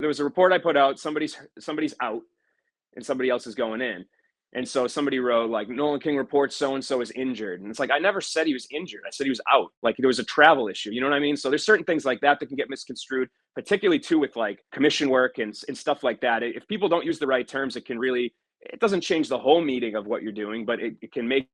was a report I put out, somebody's out and somebody else is going in. And so somebody wrote like Nolan King reports so-and-so is injured. And it's like, I never said he was injured. I said he was out. Like there was a travel issue. You know what I mean? So there's certain things like that that can get misconstrued, particularly too with like commission work and stuff like that. If people don't use the right terms, it can really, it doesn't change the whole meaning of what you're doing, but it can make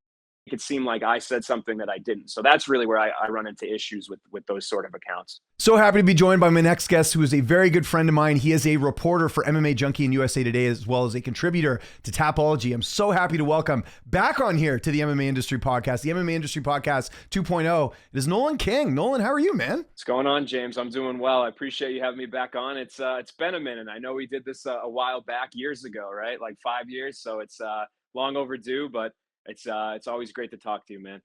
it seem like I said something that I didn't. So that's really where I run into issues with those sort of accounts. So happy to be joined by my next guest, who is a very good friend of mine. He is a reporter for MMA Junkie and USA Today, as well as a contributor to Tapology. I'm so happy to welcome back on here to the MMA Industry Podcast, the MMA Industry Podcast 2.0. It is Nolan King. Nolan, how are you, man? What's going on, James? I'm doing well. I appreciate you having me back on. It's been a minute. I know we did this a while back, years ago, right? Like 5 years. So it's long overdue, but it's always great to talk to you, man.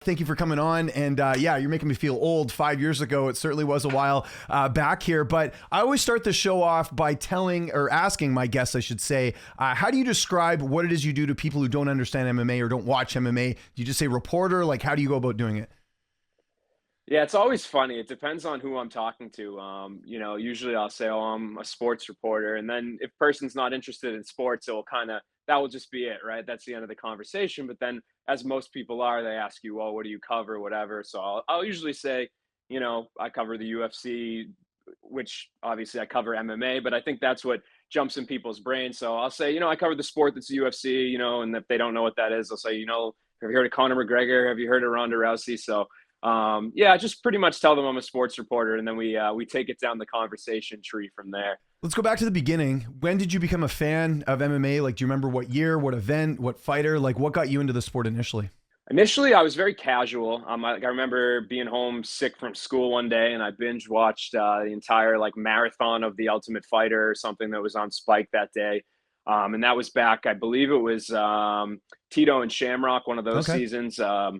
Thank you for coming on. And yeah, you're making me feel old. 5 years ago, it certainly was a while back here. But I always start the show off by telling or asking my guests, I should say, how do you describe what it is you do to people who don't understand MMA or don't watch MMA? Do you just say reporter? Like, how do you go about doing it? Yeah, it's always funny. It depends on who I'm talking to. Usually I'll say, oh, I'm a sports reporter. And then if person's not interested in sports, that will just be it, right? That's the end of the conversation. But then as most people are, they ask you, well, what do you cover, whatever. So I'll usually say, I cover the UFC, which obviously I cover MMA, but I think that's what jumps in people's brains. So I'll say, I cover the sport that's UFC, and if they don't know what that is, I'll say, have you heard of Conor McGregor? Have you heard of Ronda Rousey? So I just pretty much tell them I'm a sports reporter, and then we take it down the conversation tree from there. Let's go back to the beginning. When did you become a fan of MMA? Like, do you remember what year, what event, what fighter? Like, what got you into the sport initially? Initially, I was very casual. I remember being home sick from school one day, and I binge watched the entire marathon of The Ultimate Fighter or something that was on Spike that day. And that was back, I believe it was Tito and Shamrock, one of those seasons. I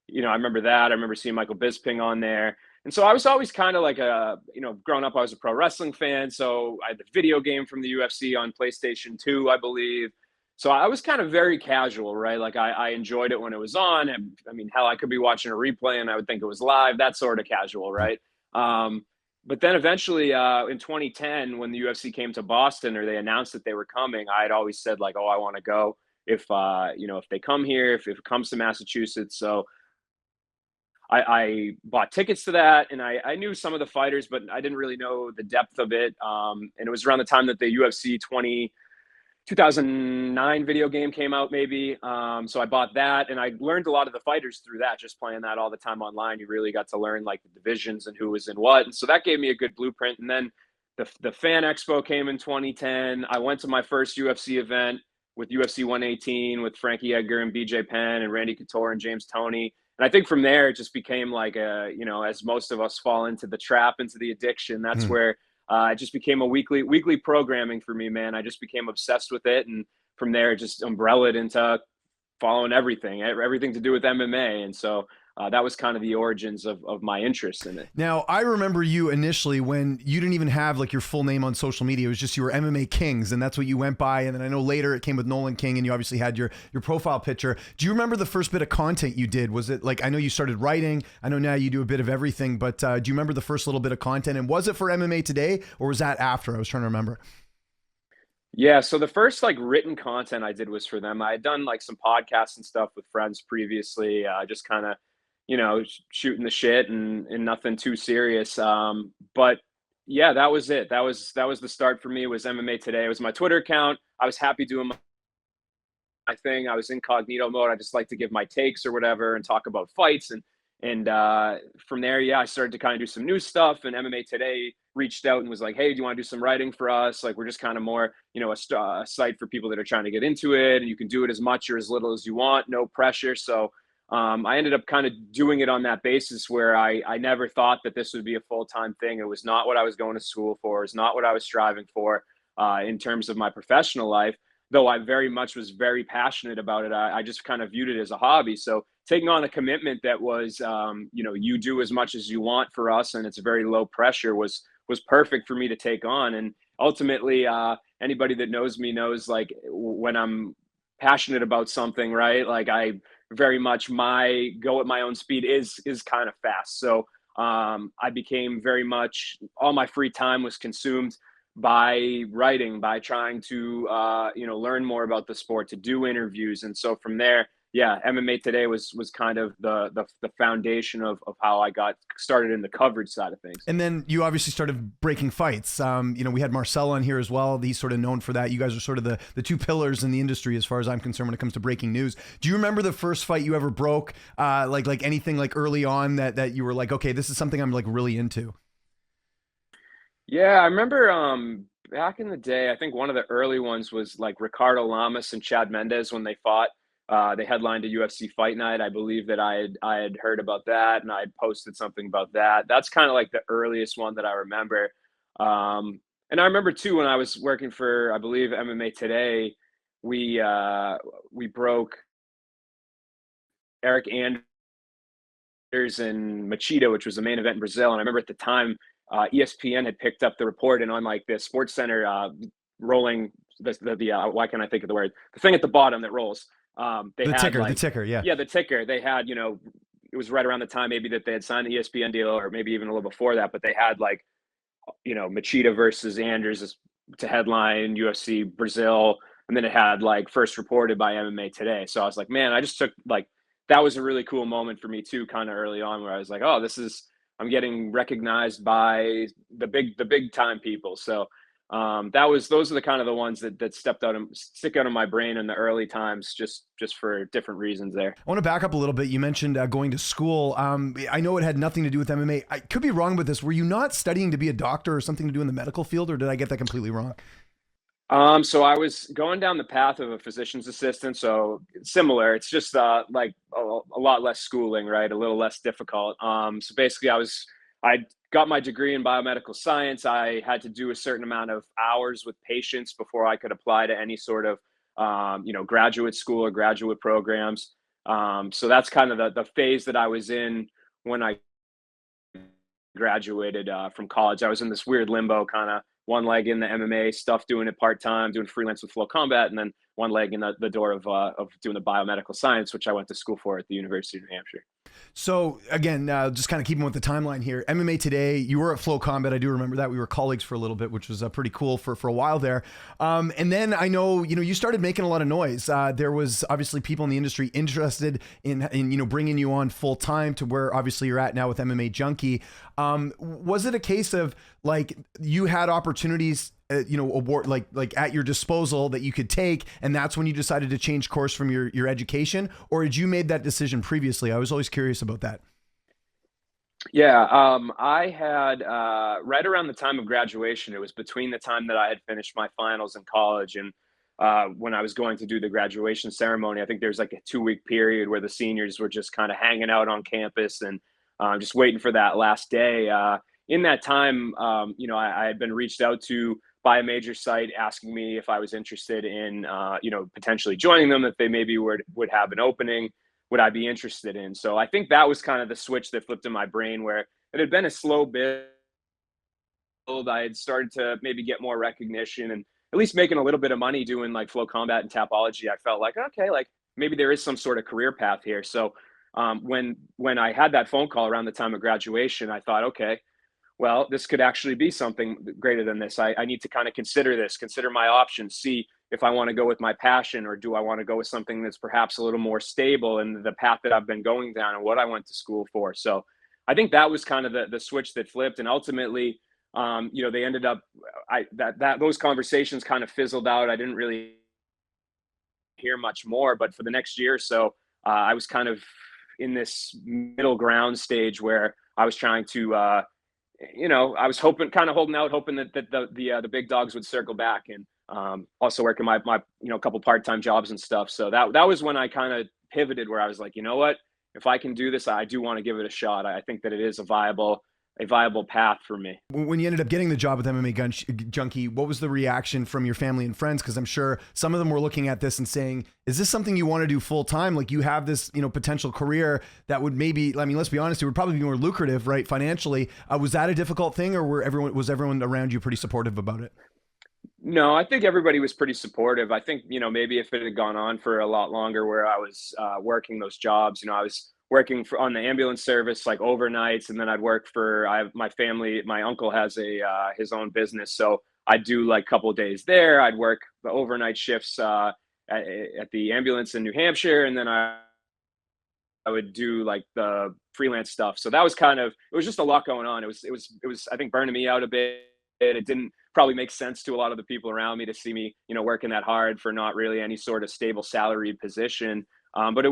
remember that. I remember seeing Michael Bisping on there. And so I was always kind of like growing up, I was a pro wrestling fan. So I had the video game from the UFC on PlayStation 2, I believe. So I was kind of very casual, right? Like I enjoyed it when it was on. And, I mean, hell, I could be watching a replay and I would think it was live, that sort of casual, right? But then eventually in 2010, when the UFC came to Boston or they announced that they were coming, I had always said like, oh, I want to go if they come here, if it comes to Massachusetts. So I bought tickets to that, and I knew some of the fighters, but I didn't really know the depth of it. And it was around the time that the UFC 2009 video game came out, maybe. So I bought that, and I learned a lot of the fighters through that, just playing that all the time online. You really got to learn like the divisions and who was in what. And so that gave me a good blueprint. And then the Fan Expo came in 2010. I went to my first UFC event with UFC 118 with Frankie Edgar and BJ Penn and Randy Couture and James Toney. And I think from there, it just became like as most of us fall into the trap, into the addiction, that's where it just became a weekly programming for me, man. I just became obsessed with it. And from there, it just umbrellaed into following everything to do with MMA. And so that was kind of the origins of my interest in it. Now, I remember you initially when you didn't even have like your full name on social media. It was just you were MMA Kings, and that's what you went by. And then I know later it came with Nolan King, and you obviously had your profile picture. Do you remember the first bit of content you did? Was it like, I know you started writing, I know now you do a bit of everything, but do you remember the first little bit of content? And was it for MMA Today, or was that after? I was trying to remember. Yeah, so the first written content I did was for them. I had done some podcasts and stuff with friends previously, just kind of shooting the shit and nothing too serious. But yeah, that was it. That was the start for me, was MMA Today. It was my Twitter account. I was happy doing my thing. I was incognito mode. I just like to give my takes or whatever and talk about fights. And from there, yeah, I started to kind of do some new stuff, and MMA Today reached out and was like, hey, do you want to do some writing for us? Like, we're just kind of more, a site for people that are trying to get into it, and you can do it as much or as little as you want, no pressure. So I ended up kind of doing it on that basis, where I never thought that this would be a full-time thing. It was not what I was going to school for. It's not what I was striving for in terms of my professional life, though I very much was very passionate about it. I just kind of viewed it as a hobby. So taking on a commitment that was, you do as much as you want for us, and it's very low pressure, was perfect for me to take on. And ultimately, anybody that knows me knows, like, when I'm passionate about something, right? Like, I very much, my go at my own speed is kind of fast. So I became very much, all my free time was consumed by writing, by trying to learn more about the sport, to do interviews. And so from there, yeah, MMA Today was kind of the foundation of how I got started in the coverage side of things. And then you obviously started breaking fights. We had Marcel on here as well. He's sort of known for that. You guys are sort of the two pillars in the industry as far as I'm concerned when it comes to breaking news. Do you remember the first fight you ever broke? Like anything like early on that you were like, okay, this is something I'm like really into? Yeah, I remember back in the day, I think one of the early ones was like Ricardo Lamas and Chad Mendez when they fought. They headlined a UFC fight night. I believe that I had heard about that and I had posted something about that. That's kind of like the earliest one that I remember. And I remember too when I was working for, I believe, MMA Today, we broke Eric Anders and Machida, which was the main event in Brazil. And I remember at the time, ESPN had picked up the report, and on like the Sports Center rolling why can't I think of the word, the thing at the bottom that rolls, they The had ticker, the like, ticker, yeah. yeah, the ticker. They had, it was right around the time maybe that they had signed the ESPN deal, or maybe even a little before that, but they had like, Machida versus Anders to headline UFC Brazil, and then it had like first reported by MMA Today. So I was like, man, I just took like, that was a really cool moment for me too, kind of early on, where I was like, oh, I'm getting recognized by the big time people. So those are the kind of the ones that stick out of my brain in the early times, just for different reasons there. I want to back up a little bit. You mentioned going to school. I know it had nothing to do with MMA. I could be wrong with this. Were you not studying to be a doctor or something to do in the medical field, or did I get that completely wrong? So I was going down the path of a physician's assistant. So similar, it's just like a lot less schooling, right? A little less difficult. So basically I got my degree in biomedical science. I had to do a certain amount of hours with patients before I could apply to any sort of, graduate school or graduate programs. So that's kind of the phase that I was in when I graduated from college. I was in this weird limbo, kind of one leg in the MMA stuff, doing it part time, doing freelance with Flow Combat, and then one leg in the door of doing the biomedical science, which I went to school for at the University of New Hampshire. So again, just kind of keeping with the timeline here, MMA Today, you were at Flow Combat. I do remember that. We were colleagues for a little bit, which was pretty cool for a while there. And then I know, you started making a lot of noise. There was obviously people in the industry interested in bringing you on full time to where obviously you're at now with MMA Junkie. Was it a case of like you had opportunities award like at your disposal that you could take, and that's when you decided to change course from your education, or had you made that decision previously? I was always curious about that. Yeah, I had right around the time of graduation. It was between the time that I had finished my finals in college and when I was going to do the graduation ceremony. I think there's like a 2-week period where the seniors were just kind of hanging out on campus and just waiting for that last day. In that time, I had been reached out to by a major site asking me if I was interested in, potentially joining them, if they maybe would have an opening, would I be interested in? So I think that was kind of the switch that flipped in my brain, where it had been a slow build. I had started to maybe get more recognition and at least making a little bit of money doing like Flow Combat and Tapology. I felt like, okay, like maybe there is some sort of career path here. So when I had that phone call around the time of graduation, I thought, okay, well, this could actually be something greater than this. I need to kind of consider my options, see if I want to go with my passion, or do I want to go with something that's perhaps a little more stable in the path that I've been going down and what I went to school for. So I think that was kind of the switch that flipped. And ultimately, they ended up, those conversations kind of fizzled out. I didn't really hear much more, but for the next year or so, I was kind of in this middle ground stage where I was trying to, I was holding out, hoping that the big dogs would circle back, and also working my couple part-time jobs and stuff. So that was when I kind of pivoted, where I was like, you know what, if I can do this, I do want to give it a shot. I think that it is a viable path for me. When you ended up getting the job with MMA Junkie, what was the reaction from your family and friends? Because I'm sure some of them were looking at this and saying, is this something you want to do full time? Like, you have this, potential career that would maybe, I mean, let's be honest, it would probably be more lucrative, right? Financially. Was that a difficult thing, or was everyone around you pretty supportive about it? No, I think everybody was pretty supportive. I think, maybe if it had gone on for a lot longer, where I was working those jobs, I was working on the ambulance service, like overnights. And then I'd work for, my family, my uncle has his own business. So I'd do like a couple of days there. I'd work the overnight shifts at the ambulance in New Hampshire, and then I would do like the freelance stuff. So that was kind of, it was just a lot going on. It was I think burning me out a bit. It didn't probably make sense to a lot of the people around me to see me, working that hard for not really any sort of stable salaried position. But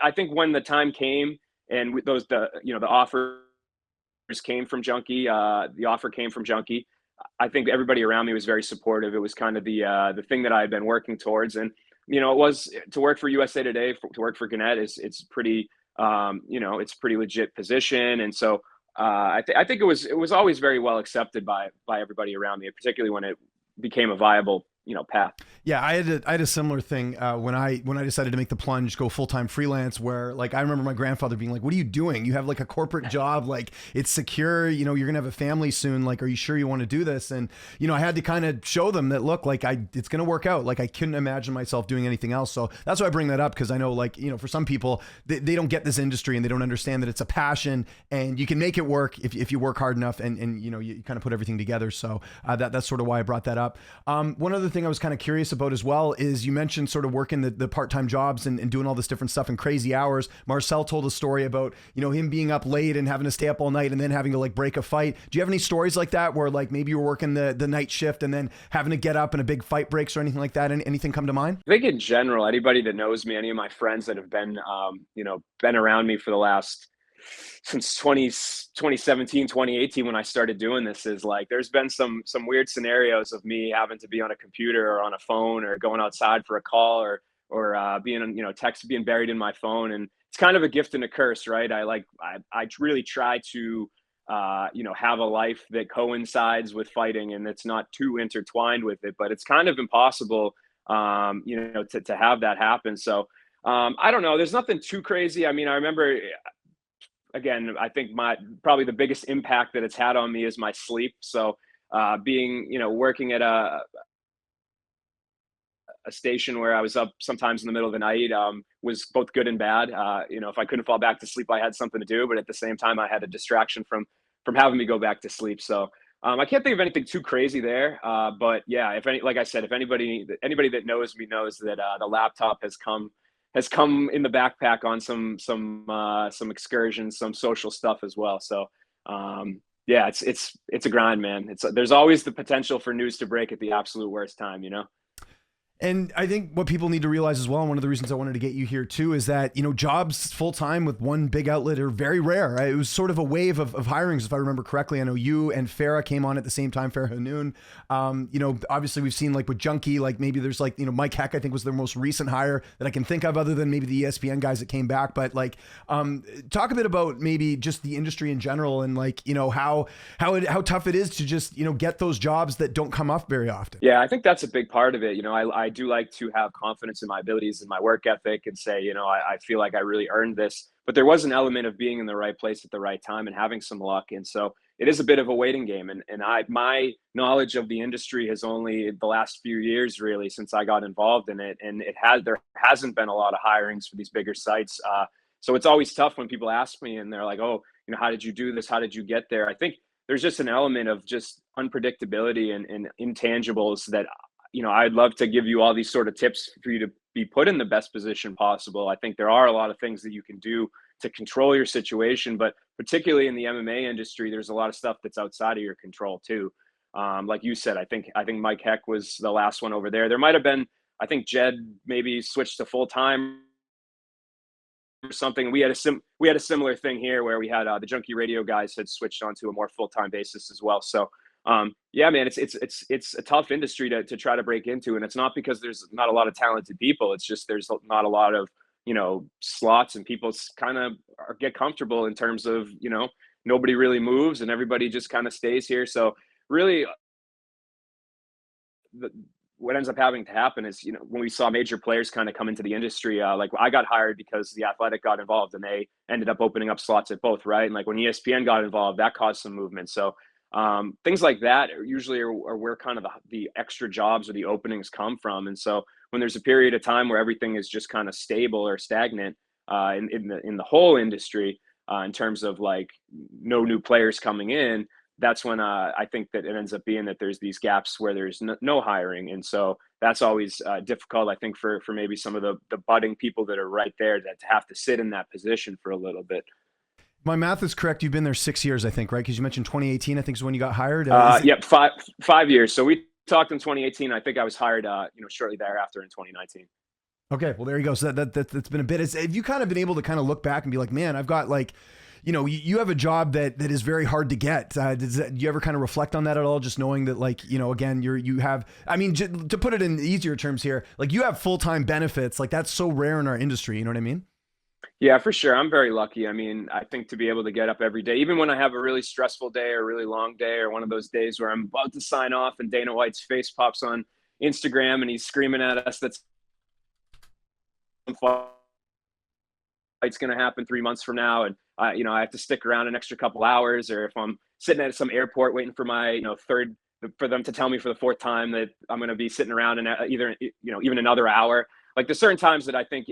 I think when the time came and the offers came from Junkie, the offer came from Junkie. I think everybody around me was very supportive. It was kind of the thing that I had been working towards, and it was to work for USA Today, to work for Gannett it's pretty, it's pretty legit position, and so I think it was always very well accepted by everybody around me, particularly when it became a viable path. Yeah, I had a similar thing when I decided to make the plunge, go full-time freelance, where like I remember my grandfather being like, "What are you doing? You have like a corporate job, like it's secure, you're gonna have a family soon. Like, are you sure you want to do this?" And I had to kind of show them that, look, like it's gonna work out. Like I couldn't imagine myself doing anything else. So that's why I bring that up, because I know, like, for some people they don't get this industry and they don't understand that it's a passion and you can make it work if you work hard enough and you kind of put everything together. So that's sort of why I brought that up. One other thing I was kind of curious about as well is you mentioned sort of working the part-time jobs and doing all this different stuff in crazy hours. Marcel told a story about, him being up late and having to stay up all night and then having to like break a fight. Do you have any stories like that where like maybe you were working the night shift and then having to get up and a big fight breaks or anything like that? Anything come to mind? I think in general, anybody that knows me, any of my friends that have been, been around me for the last, since 2017, 2018, when I started doing this, is like, there's been some weird scenarios of me having to be on a computer or on a phone or going outside for a call or being, text being buried in my phone. And it's kind of a gift and a curse, right? I really try to, have a life that coincides with fighting and it's not too intertwined with it, but it's kind of impossible, to have that happen. So, I don't know. There's nothing too crazy. I mean, I remember, again, I think probably the biggest impact that it's had on me is my sleep. So, being, working at a station where I was up sometimes in the middle of the night, was both good and bad. If I couldn't fall back to sleep, I had something to do, but at the same time, I had a distraction from having me go back to sleep. So, I can't think of anything too crazy there. But yeah, like I said, if anybody that knows me knows that the laptop has come in the backpack on some excursions, some social stuff as well. So, yeah, it's a grind, man. There's always the potential for news to break at the absolute worst time, And I think what people need to realize as well, and one of the reasons I wanted to get you here too, is that, jobs full-time with one big outlet are very rare. Right? It was sort of a wave of hirings, if I remember correctly. I know you and Farah came on at the same time, Farah Hanoun. Obviously we've seen like with Junkie, like maybe there's like, Mike Heck, I think was their most recent hire that I can think of, other than maybe the ESPN guys that came back. But like, talk a bit about maybe just the industry in general and like, how tough it is to just, get those jobs that don't come up very often. Yeah, I think that's a big part of it. I do like to have confidence in my abilities and my work ethic and say, I feel like I really earned this. But there was an element of being in the right place at the right time and having some luck. And so it is a bit of a waiting game. And my knowledge of the industry has only the last few years, really, since I got involved in it. And there hasn't been a lot of hirings for these bigger sites. So it's always tough when people ask me and they're like, "Oh, how did you do this? How did you get there?" I think there's just an element of just unpredictability and intangibles that, I'd love to give you all these sort of tips for you to be put in the best position possible. I think there are a lot of things that you can do to control your situation, but particularly in the MMA industry, there's a lot of stuff that's outside of your control too. Like you said, I think Mike Heck was the last one over there. There might have been, I think Jed maybe switched to full time or something. We had a similar thing here where we had the Junkie Radio guys had switched onto a more full time basis as well. So, yeah, man, it's a tough industry to try to break into, and it's not because there's not a lot of talented people. It's just there's not a lot of slots, and people kind of get comfortable in terms of nobody really moves and everybody just kind of stays here. So really, what ends up having to happen is, when we saw major players kind of come into the industry, like I got hired because the Athletic got involved and they ended up opening up slots at both, right? And like when ESPN got involved, that caused some movement. So things like that usually are where kind of the extra jobs or the openings come from. And so when there's a period of time where everything is just kind of stable or stagnant in the whole industry, in terms of like no new players coming in, that's when I think that it ends up being that there's these gaps where there's no hiring. And so that's always difficult, I think, for maybe some of the budding people that are right there that have to sit in that position for a little bit. My math is correct. You've been there 6 years, I think, right? Because you mentioned 2018, I think, is when you got hired. Is it- Yep, 5 years. So we talked in 2018. I think I was hired, shortly thereafter in 2019. Okay, well, there you go. So that's been a bit. Have you kind of been able to kind of look back and be like, man, I've got like, you have a job that is very hard to get. Do you ever kind of reflect on that at all? Just knowing that, like, again, you have, I mean, to put it in easier terms here, like you have full-time benefits. Like that's so rare in our industry. You know what I mean? Yeah, for sure. I'm very lucky. I mean, I think to be able to get up every day, even when I have a really stressful day or a really long day or one of those days where I'm about to sign off and Dana White's face pops on Instagram and he's screaming at us that's fight's going to happen 3 months from now, and I have to stick around an extra couple hours, or if I'm sitting at some airport waiting for my third, for them to tell me for the fourth time that I'm going to be sitting around in either even another hour. Like there's certain times that I think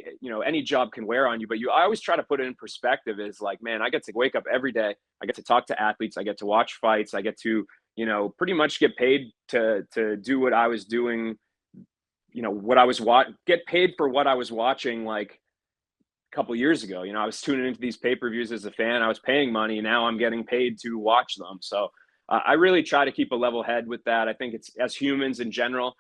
any job can wear on you, but I always try to put it in perspective. Is like, man, I get to wake up every day. I get to talk to athletes. I get to watch fights. I get to pretty much get paid to do what I was doing. Get paid for what I was watching like a couple years ago. I was tuning into these pay-per-views as a fan. I was paying money. Now I'm getting paid to watch them. So I really try to keep a level head with that. I think it's, as humans in general,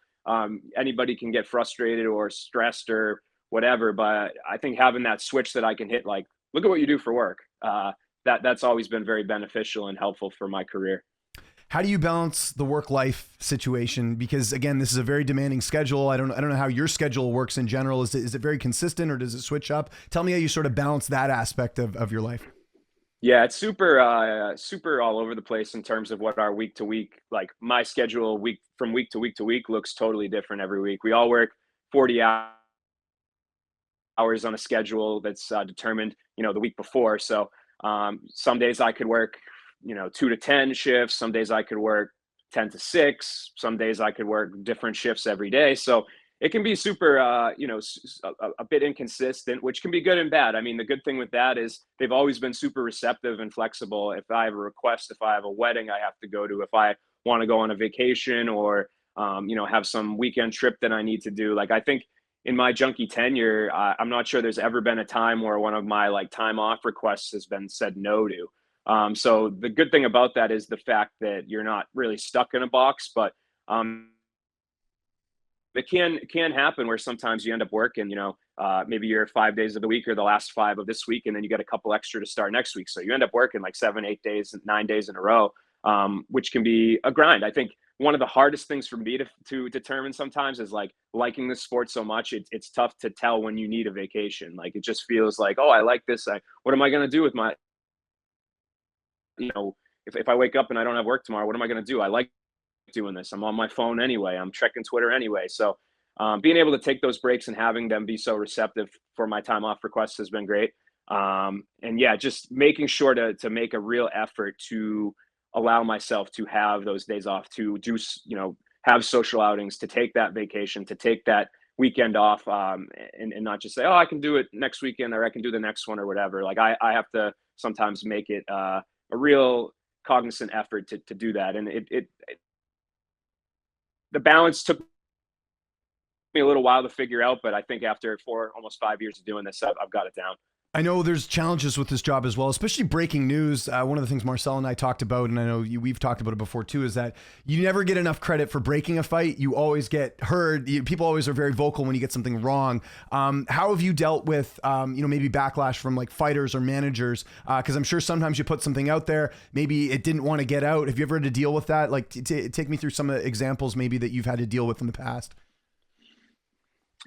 anybody can get frustrated or stressed or whatever, but I think having that switch that I can hit, like, look at what you do for work, that's always been very beneficial and helpful for my career. How do you balance the work-life situation? Because again, this is a very demanding schedule. I don't know how your schedule works in general. Is it very consistent or does it switch up? Tell me how you sort of balance that aspect of your life. Yeah, it's super all over the place in terms of what our week to week, like my schedule from week to week to week looks totally different every week. We all work 40 hours on a schedule that's determined, the week before. So some days I could work 2 to 10 shifts. Some days I could work 10 to 6. Some days I could work different shifts every day. So it can be super, a bit inconsistent, which can be good and bad. I mean, the good thing with that is they've always been super receptive and flexible. If I have a request, if I have a wedding I have to go to, if I want to go on a vacation or, have some weekend trip that I need to do. Like, I think in my junkie tenure, I'm not sure there's ever been a time where one of my like time off requests has been said no to. So the good thing about that is the fact that you're not really stuck in a box, but it can happen where sometimes you end up working, maybe you're 5 days of the week or the last 5 of this week, and then you get a couple extra to start next week. So you end up working like 7, 8 days, 9 days in a row, which can be a grind. I think one of the hardest things for me to determine sometimes is like liking the sport so much. It's tough to tell when you need a vacation. Like it just feels like, oh, I like this. What am I going to do with my, if I wake up and I don't have work tomorrow, what am I going to do? I like doing this. I'm on my phone anyway. I'm checking Twitter anyway. So being able to take those breaks and having them be so receptive for my time off requests has been great. And yeah, just making sure to make a real effort to allow myself to have those days off, to do, have social outings, to take that vacation, to take that weekend off, and not just say, oh, I can do it next weekend or I can do the next one or whatever. Like I have to sometimes make it a real cognizant effort to do that. And the balance took me a little while to figure out, but I think after almost 5 years of doing this, I've got it down. I know there's challenges with this job as well, especially breaking news. One of the things Marcel and I talked about, and I know we've talked about it before too, is that you never get enough credit for breaking a fight. You always get heard. People always are very vocal when you get something wrong. How have you dealt with, maybe backlash from like fighters or managers? Because I'm sure sometimes you put something out there, maybe it didn't want to get out. Have you ever had to deal with that? Like, take me through some examples maybe that you've had to deal with in the past.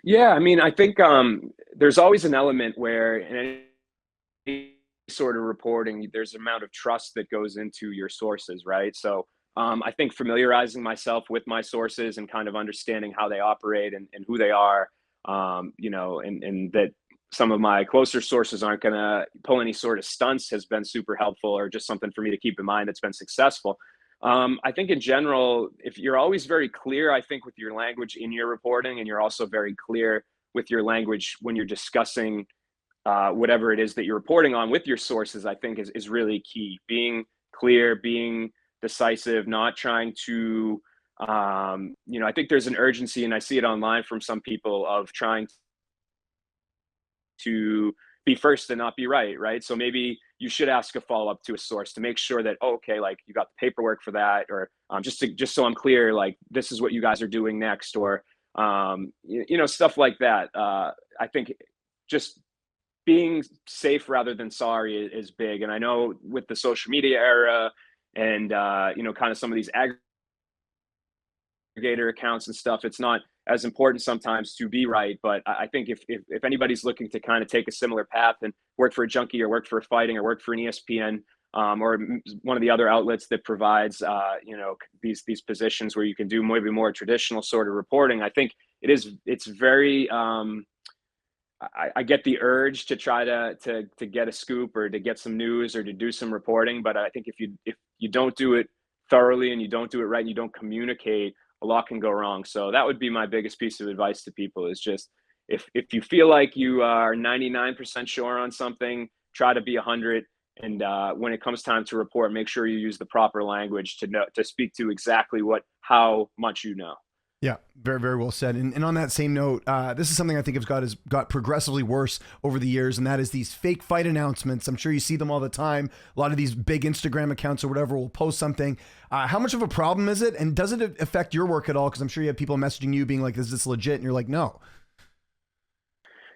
Yeah, I mean, I think there's always an element where in any sort of reporting, there's an amount of trust that goes into your sources, right? So I think familiarizing myself with my sources and kind of understanding how they operate and who they are, and that some of my closer sources aren't going to pull any sort of stunts has been super helpful, or just something for me to keep in mind that's been successful. I think in general, if you're always very clear, I think with your language in your reporting, and you're also very clear with your language when you're discussing whatever it is that you're reporting on with your sources, I think is really key. Being clear, being decisive, not trying to, I think there's an urgency, and I see it online from some people, of trying to be first and not be right, right? So maybe you should ask a follow up to a source to make sure that, oh, okay, like you got the paperwork for that, or just so I'm clear, like this is what you guys are doing next, or stuff like that. I think just being safe rather than sorry is big, and I know with the social media era and kind of some of these aggregator accounts and stuff, it's not as important sometimes to be right. But I think if anybody's looking to kind of take a similar path and work for a junkie or work for fighting or work for an ESPN, or one of the other outlets that provides these positions where you can do maybe more traditional sort of reporting, I think it's very I get the urge to try to get a scoop or to get some news or to do some reporting, but I think if you don't do it thoroughly and you don't do it right and you don't communicate, a lot can go wrong. So that would be my biggest piece of advice to people, is just if you feel like you are 99% sure on something, try to be 100. And when it comes time to report, make sure you use the proper language to speak to exactly how much you know. Yeah, very, very well said. And on that same note, this is something I think has got progressively worse over the years, and that is these fake fight announcements. I'm sure you see them all the time. A lot of these big Instagram accounts or whatever will post something. How much of a problem is it? And does it affect your work at all? Because I'm sure you have people messaging you being like, is this legit? And you're like, no.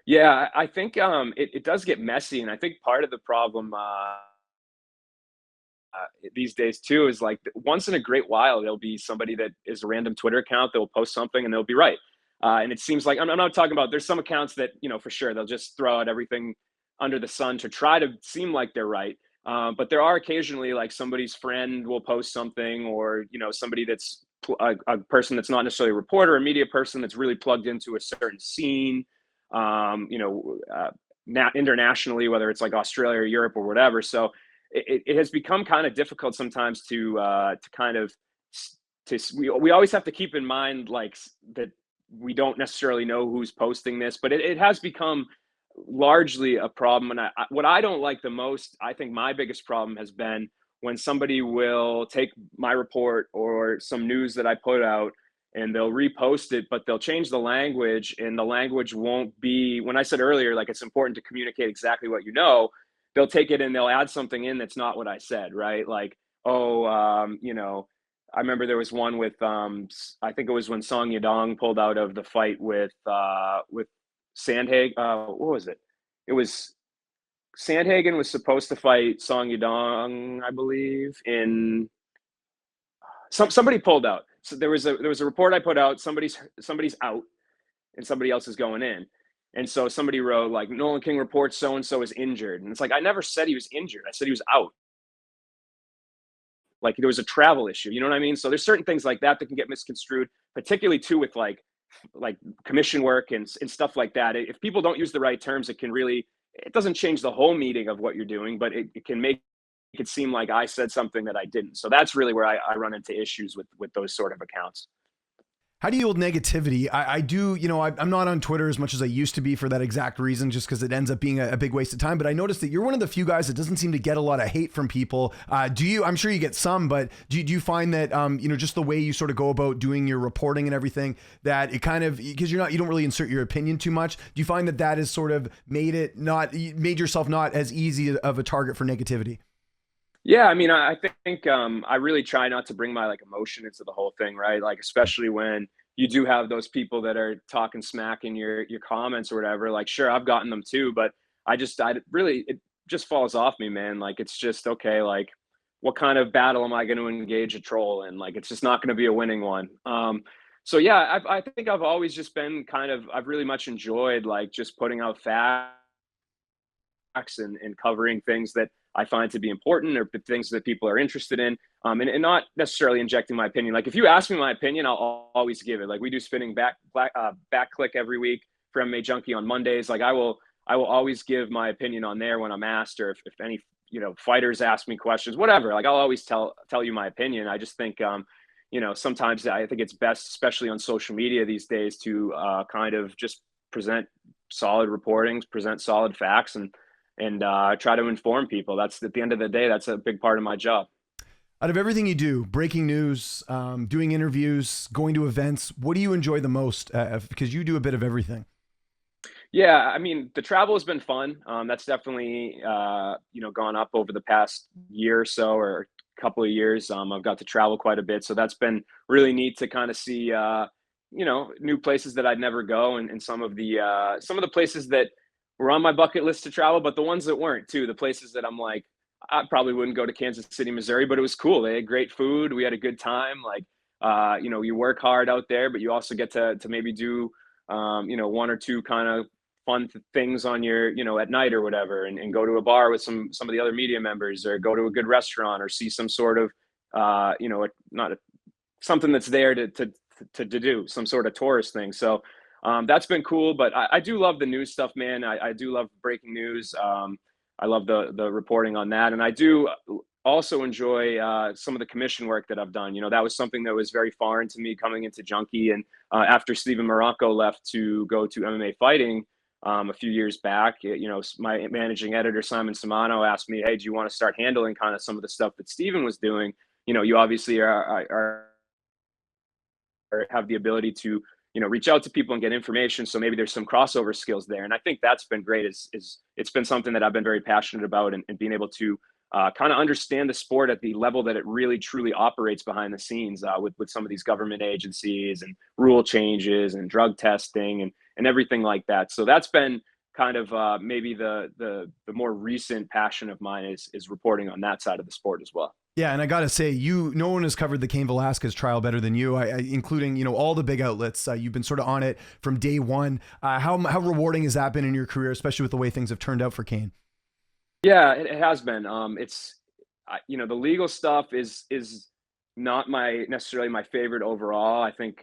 Yeah, I think it does get messy. And I think part of the problem these days too is like once in a great while there'll be somebody that is a random Twitter account that will post something and they'll be right. And it seems like I'm not talking about, there's some accounts that for sure they'll just throw out everything under the sun to try to seem like they're right. But there are occasionally like somebody's friend will post something, or somebody that's a person that's not necessarily a reporter, a media person that's really plugged into a certain scene, internationally, whether it's like Australia or Europe or whatever. So it has become kind of difficult sometimes to kind of we always have to keep in mind like that we don't necessarily know who's posting this, but it has become largely a problem. And what I don't like the most, I think my biggest problem has been when somebody will take my report or some news that I put out and they'll repost it, but they'll change the language, and the language won't be, when I said earlier, like it's important to communicate exactly what you know, they'll take it and they'll add something in that's not what I said, right? Like, oh, I remember there was one with I think it was when Song Yadong pulled out of the fight with Sandhagen. What was it? It was Sandhagen was supposed to fight Song Yadong, I believe, in somebody pulled out. So there was a report I put out. Somebody's out, and somebody else is going in. And so somebody wrote like, Nolan King reports so and so is injured, and it's like I never said he was injured. I said he was out. Like there was a travel issue. You know what I mean? So there's certain things like that that can get misconstrued, particularly too with like commission work and stuff like that. If people don't use the right terms, it doesn't change the whole meaning of what you're doing, but it can make it seem like I said something that I didn't. So that's really where I run into issues with those sort of accounts. How do you deal with negativity? I do, I'm not on Twitter as much as I used to be for that exact reason, just because it ends up being a big waste of time. But I noticed that you're one of the few guys that doesn't seem to get a lot of hate from people. I'm sure you get some, but do you find that, just the way you sort of go about doing your reporting and everything, that it kind of, because you don't really insert your opinion too much. Do you find that has sort of made yourself not as easy of a target for negativity? Yeah, I mean, I think I really try not to bring my like emotion into the whole thing, right? Like especially when you do have those people that are talking smack in your comments or whatever. Like, sure, I've gotten them too, but it just falls off me, man. Like it's just okay. Like, what kind of battle am I going to engage a troll in? Like, it's just not going to be a winning one. So yeah, I think I've always just been I've really much enjoyed like just putting out facts and covering things that I find to be important or things that people are interested in, and not necessarily injecting my opinion. Like if you ask me my opinion, I'll always give it. Like we do spinning back click every week for MMA Junkie on Mondays. Like I will always give my opinion on there when I'm asked, or if any fighters ask me questions, whatever. Like I'll always tell you my opinion. I just think sometimes I think it's best, especially on social media these days, to kind of just present solid reportings, present solid facts, and try to inform people. That's at the end of the day, that's a big part of my job. Out of everything you do, breaking news, doing interviews, going to events, what do you enjoy the most? Because you do a bit of everything. Yeah, I mean, the travel has been fun. That's definitely gone up over the past year or so, or couple of years. I've got to travel quite a bit, so that's been really neat to kind of see new places that I'd never go, and some of the places that were on my bucket list to travel, but the ones that weren't too. The places that I'm like, I probably wouldn't go to Kansas City, Missouri, but it was cool. They had great food. We had a good time. Like, you work hard out there, but you also get to maybe do one or two kind of things on your at night or whatever, and go to a bar with some of the other media members, or go to a good restaurant, or see some sort of not a, something that's there to do some sort of tourist thing. So that's been cool, but I do love the news stuff, man. I do love breaking news. I love the reporting on that, and I do also enjoy some of the commission work that I've done. That was something that was very foreign to me coming into Junkie, and after Steven Morocco left to go to MMA fighting a few years back, my managing editor Simon Simano asked me, "Hey, do you want to start handling kind of some of the stuff that Steven was doing? You obviously or have the ability to reach out to people and get information, so maybe there's some crossover skills there." And I think that's been great. Is It's been something that I've been very passionate about, and being able to kind of understand the sport at the level that it really truly operates behind the scenes, with some of these government agencies and rule changes and drug testing and everything like that. So that's been kind of maybe the more recent passion of mine, is reporting on that side of the sport as well. Yeah, and I gotta say, no one has covered the Cain Velasquez trial better than you. Including all the big outlets. You've been sort of on it from day one. How rewarding has that been in your career, especially with the way things have turned out for Cain? Yeah, it has been. The legal stuff is not necessarily my favorite overall. I think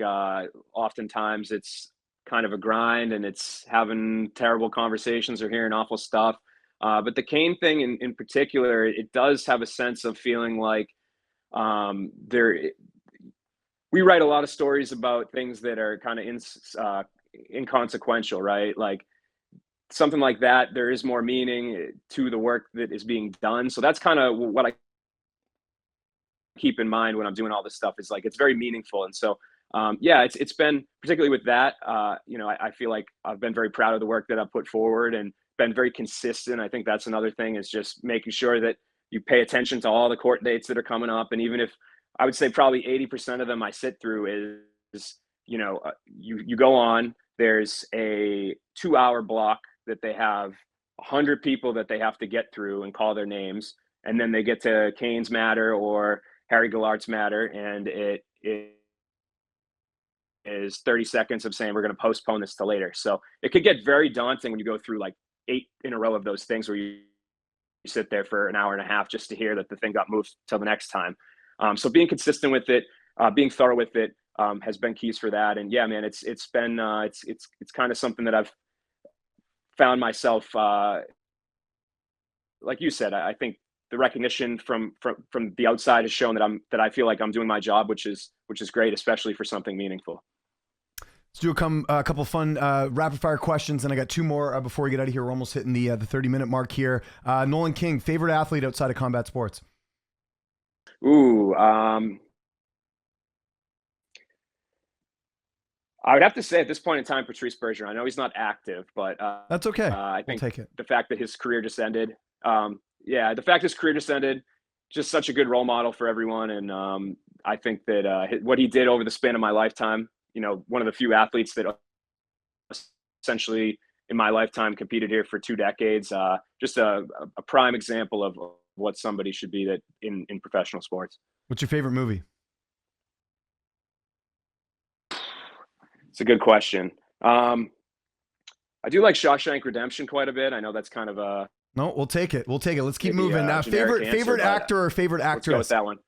oftentimes it's kind of a grind, and it's having terrible conversations or hearing awful stuff. But the Kane thing in particular, it does have a sense of feeling like there. We write a lot of stories about things that are kind of inconsequential, right? Like something like that, there is more meaning to the work that is being done. So that's kind of what I keep in mind when I'm doing all this stuff, is like it's very meaningful. And so yeah, it's been, particularly with that, I feel like I've been very proud of the work that I've put forward, and been very consistent. I think that's another thing, is just making sure that you pay attention to all the court dates that are coming up. And even if, I would say probably 80% of them I sit through, is you go on, there's a 2-hour block that they have 100 people that they have to get through and call their names, and then they get to Kane's matter or Harry Gallart's matter, and it is 30 seconds of saying we're going to postpone this to later. So it could get very daunting when you go through like 8 in a row of those things, where you sit there for an hour and a half just to hear that the thing got moved till the next time. So being consistent with it, being thorough with it, has been keys for that. And yeah, man, it's been it's kind of something that I've found myself, like you said, I think the recognition from the outside has shown that I feel like I'm doing my job, which is great, especially for something meaningful. Let's do a couple fun rapid fire questions, and I got two more before we get out of here. We're almost hitting the 30-minute mark here. Nolan King, favorite athlete outside of combat sports? Ooh, I would have to say at this point in time, Patrice Bergeron. I know he's not active, but That's okay. I We'll think take it. the fact that his career just ended, yeah, the fact his career just ended, just such a good role model for everyone. And I think that what he did over the span of my lifetime, one of the few athletes that essentially in my lifetime competed here for 2 decades, just a prime example of what somebody should be that in professional sports. What's your favorite movie? It's a good question. I do like Shawshank Redemption quite a bit. I know that's kind of a No, we'll take it. We'll take it. Let's keep maybe moving. a generic answer, Favorite but, actor or favorite let's go with actress? that one.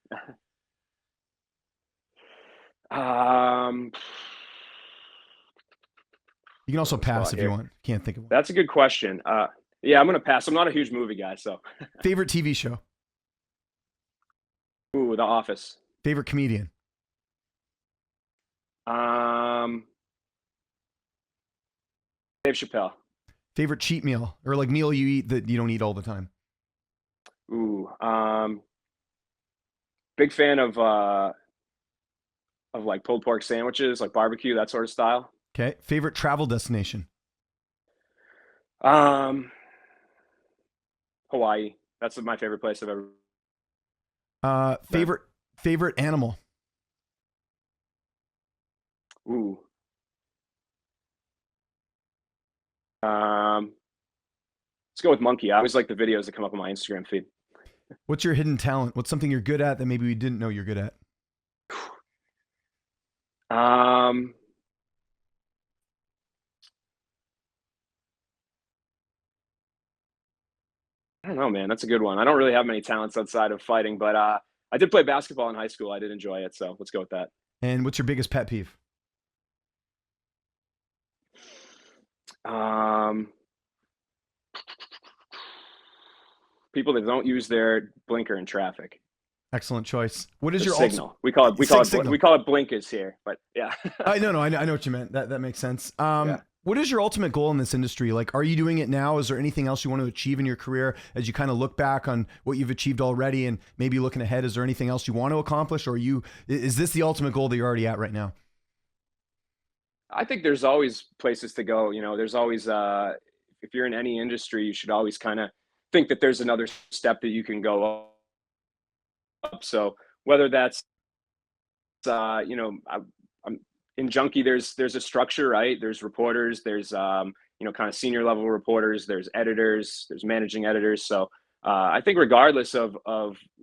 Um, You can also on the pass spot if you here. want. Can't think of one. That's a good question. Yeah, I'm gonna pass. I'm not a huge movie guy, so. Favorite TV show? Ooh, The Office. Favorite comedian? Um, Dave Chappelle. Favorite cheat meal or like meal you eat that you don't eat all the time? Ooh, Big fan of like pulled pork sandwiches, like barbecue, that sort of style. Okay. Favorite travel destination? Um, Hawaii. That's my favorite place I've ever been. Favorite animal? Ooh. Um, let's go with monkey. I always like the videos that come up on my Instagram feed. What's your hidden talent? What's something you're good at that maybe we didn't know you're good at? Um, I don't know, man. That's a good one. I don't really have many talents outside of fighting, but I did play basketball in high school. I did enjoy it, so let's go with that. And what's your biggest pet peeve? Um, People that don't use their blinker in traffic. Excellent choice. What is The your signal. We call it signal? we call it blinkers here, but yeah. I know, I know what you meant. That makes sense. Yeah. What is your ultimate goal in this industry? Like, are you doing it now? Is there anything else you want to achieve in your career as you kind of look back on what you've achieved already and maybe looking ahead? Is there anything else you want to accomplish, or is this the ultimate goal that you're already at right now? I think there's always places to go. You know, there's always if you're in any industry, you should always kind of think that there's another step that you can go up. So whether that's you know, I'm in Junkie, there's a structure, right? There's reporters, there's you know, kind of senior level reporters, there's editors, there's managing editors. So I think regardless of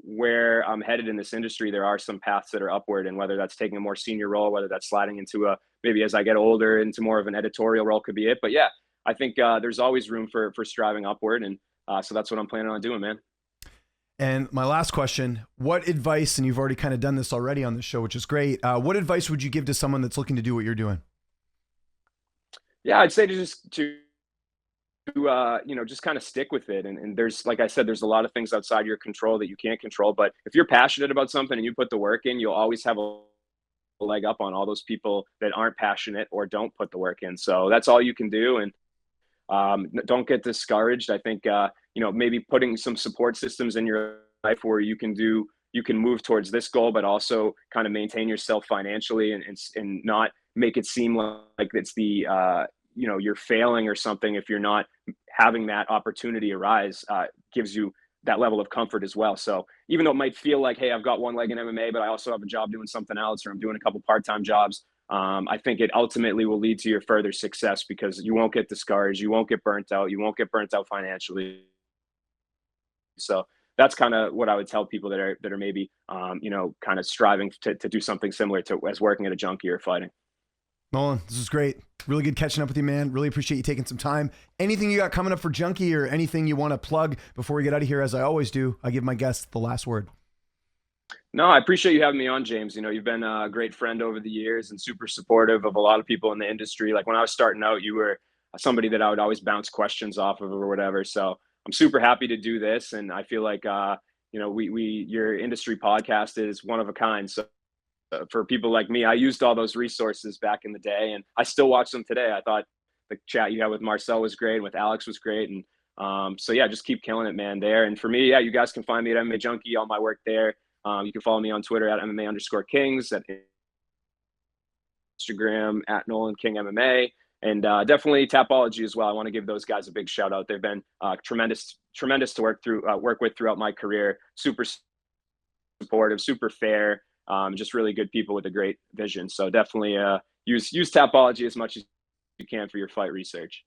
where I'm headed in this industry, there are some paths that are upward, and whether that's taking a more senior role, whether that's sliding into a maybe as I get older into more of an editorial role could be it. But yeah, I think there's always room for striving upward, and so that's what I'm planning on doing, man. And my last question, what advice, and you've already kind of done this already on the show, which is great. What advice would you give to someone that's looking to do what you're doing? Yeah, I'd say to just to you know, just kind of stick with it. And there's, like I said, there's a lot of things outside your control that you can't control. But if you're passionate about something and you put the work in, you'll always have a leg up on all those people that aren't passionate or don't put the work in. So that's all you can do. And don't get discouraged. I think, you know, maybe putting some support systems in your life where you can move towards this goal, but also kind of maintain yourself financially and not make it seem like it's the, you know, you're failing or something. If you're not having that opportunity arise, gives you that level of comfort as well. So even though it might feel like, hey, I've got one leg in MMA, but I also have a job doing something else, or I'm doing a couple part-time jobs, I think it ultimately will lead to your further success because you won't get discouraged, you won't get burnt out, you won't get burnt out financially. So that's kind of what I would tell people that are maybe, you know, kind of striving to do something similar to as working at a junkie or fighting. Nolan, this is great. Really good catching up with you, man. Really appreciate you taking some time. Anything you got coming up for Junkie or anything you want to plug before we get out of here? As I always do, I give my guests the last word. No, I appreciate you having me on, James. You know, you've been a great friend over the years and super supportive of a lot of people in the industry. Like when I was starting out, you were somebody that I would always bounce questions off of or whatever. So I'm super happy to do this. And I feel like, you know, your industry podcast is one of a kind. So for people like me, I used all those resources back in the day and I still watch them today. I thought the chat you had with Marcel was great, with Alex was great. And so yeah, just keep killing it, man, there. And for me, yeah, you guys can find me at MMA Junkie, all my work there. You can follow me on Twitter at MMA_Kings, at Instagram at Nolan King MMA, and definitely Tapology as well. I want to give those guys a big shout out. They've been tremendous to work with throughout my career. Super supportive, super fair, just really good people with a great vision. So definitely use Tapology as much as you can for your fight research.